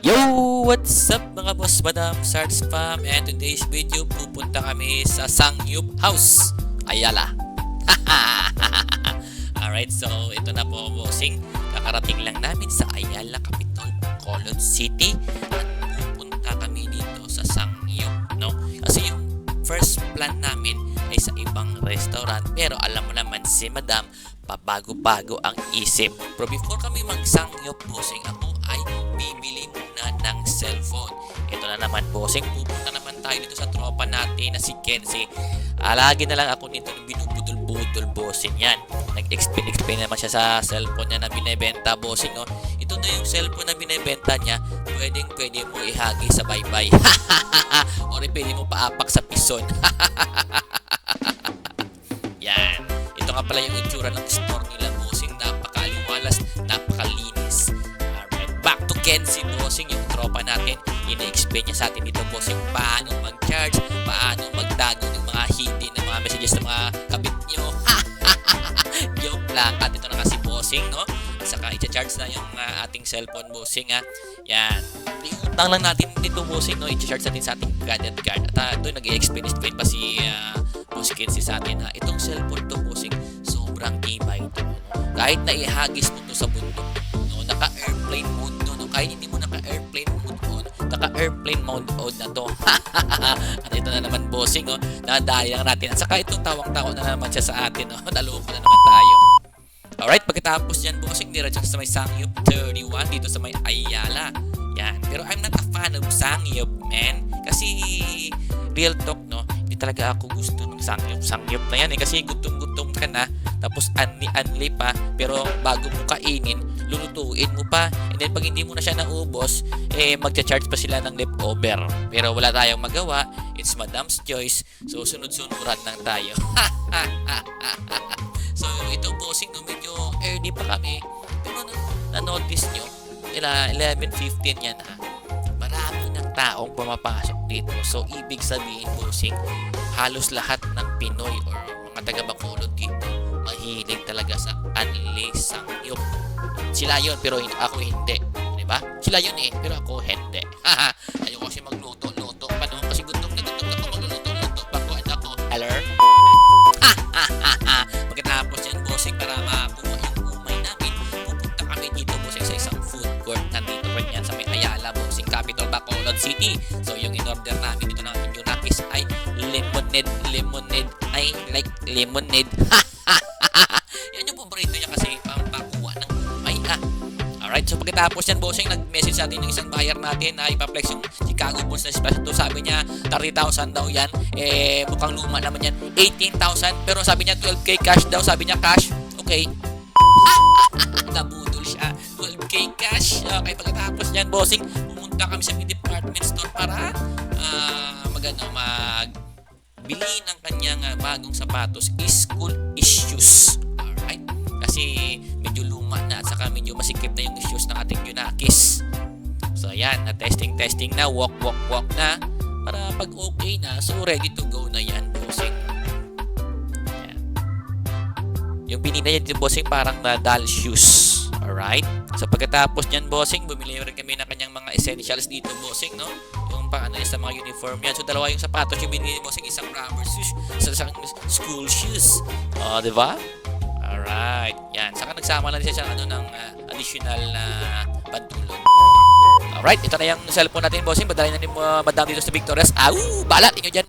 Yo! What's up mga boss, madam, Sarge Spam, and today's video pupunta kami sa Sangyup House, Ayala. Alright, so ito na po bossing. Kakarating lang namin sa Ayala Capital, Bacolod City, at pupunta kami dito sa Sangyup, no? Kasi yung first plan namin ay sa ibang restaurant, pero alam mo naman si madam, pabago-bago ang isip. Pero before kami mag-Sangyup bossing, ako ay bibili muna ng cellphone. Ito na naman bossing, pupunta naman tayo dito sa tropa natin na si Kenzie. Lagi na lang ako nito binubudol-budol bossing yan. Nag-explain naman siya sa cellphone niya na binibenta bossing, no? Ito na yung cellphone na binibenta niya, pwede mo ihagi sa bye-bye. O rin pwede mo paapak sa pison. Yan. Ito nga pala yung itsura ng store nila bossing. Napakaliwalas, napakalinis. Back to Kenzie bossing, yung tropa natin. Ina-explain niya sa atin dito bossing paano mag-charge, paano magtago ng mga hidden na mga messages ng mga kabit nyo. Joke lang. At ito na kasi bossing, no? Saka i-charge na yung ating cellphone bossing, ha. Yan. Iutang lang natin dito bossing, no? I-charge natin sa ating gadget card. At ito nag-i-explain pa si Boss Kenzie sa atin, ha. Itong cellphone to bossing, sobrang tibay ito, no? Kahit na ihagis mo to sa bundok, no? Naka-airplane mode to, no? Kahit hindi mo naka-airplane mode on, naka-airplane mode on na to. At ito na naman bossing, no? Nadayang natin. At saka itong tawang-tawa na naman siya sa atin, no? Naloko na naman tayo. Alright, pagkatapos yan bossing, diretso sa may Sangyup 31 dito sa may Ayala. Yan. Pero I'm not a fan of Sangyup, man. Kasi real talk, no? Hindi talaga ako gusto ng Sangyup na yan, eh. Kasi gutom-gutom ka na, tapos anli pa, pero bago mo kainin, lulutuin mo pa. And then pag hindi mo na siya naubos, magcha-charge pa sila ng leftover. Pero wala tayong magawa. It's madam's choice. So sunod-sunuran lang tayo. So ito bossing, no, medyo early pa kami. Pero na-notice nyo, 11:15 yan, ha. Marami ng taong pumapasok dito. So ibig sabihin bossing, halos lahat ng Pinoy or mga taga-Bacolod dito mahilig talaga sa Anli Sangyup. Sila yun, pero ako hindi. Diba? Sila yun pero ako hindi. Ayoko kasi magluto-luto pa, no? Kasi gutom na ako magluluto-luto pa ko. Ako, hello? Pagkatapos yan, bossing, para makakuha yung umay namin, pupunta kami dito, bossing, sa isang food court. Nandito rin yan sa may Ayala, bossing, Capital, Bacolod City. So, yung in-order namin dito ng Junakis ay lemonade. I like lemonade. Yan yung paborito niya kasi pampakuha ng umay, ha. Alright, so pagkatapos yan, bossing, nag-message sa atin yung isang buyer natin na ipaplex yung Chicago Bulls na special to. Sabi niya, 30,000 daw yan. Mukhang luma naman yan. 18,000. Pero sabi niya, 12K cash daw. Sabi niya, cash. Okay. Nabudol siya. 12K cash. Okay, pagkatapos yan, bossing, pumunta kami sa department store para magbili ng kanyang bagong sapatos. School issues. Alright. Kasi medyo luma na at saka medyo masikip na yung issues ng ating Junakis. So yan, na testing na, walk na, para pag okay na, so ready to go na yan, bossing. Yan. Yung binili niya dito, bossing, parang na doll shoes. Alright? So pagkatapos niyan, bossing, bumili rin kami ng kanyang mga essentials dito, bossing, no? Yung sa mga uniform yan. So dalawa yung sapatos yung binili, bossing, isang rubber shoes, isang school shoes. Diba? Alright. Yan. Saka nagsama lang siya ng additional na pantulog. Alright. Ito na yung cellphone natin, bossing. Madali na rin madam dito sa Victoria's. Balat inyo dyan.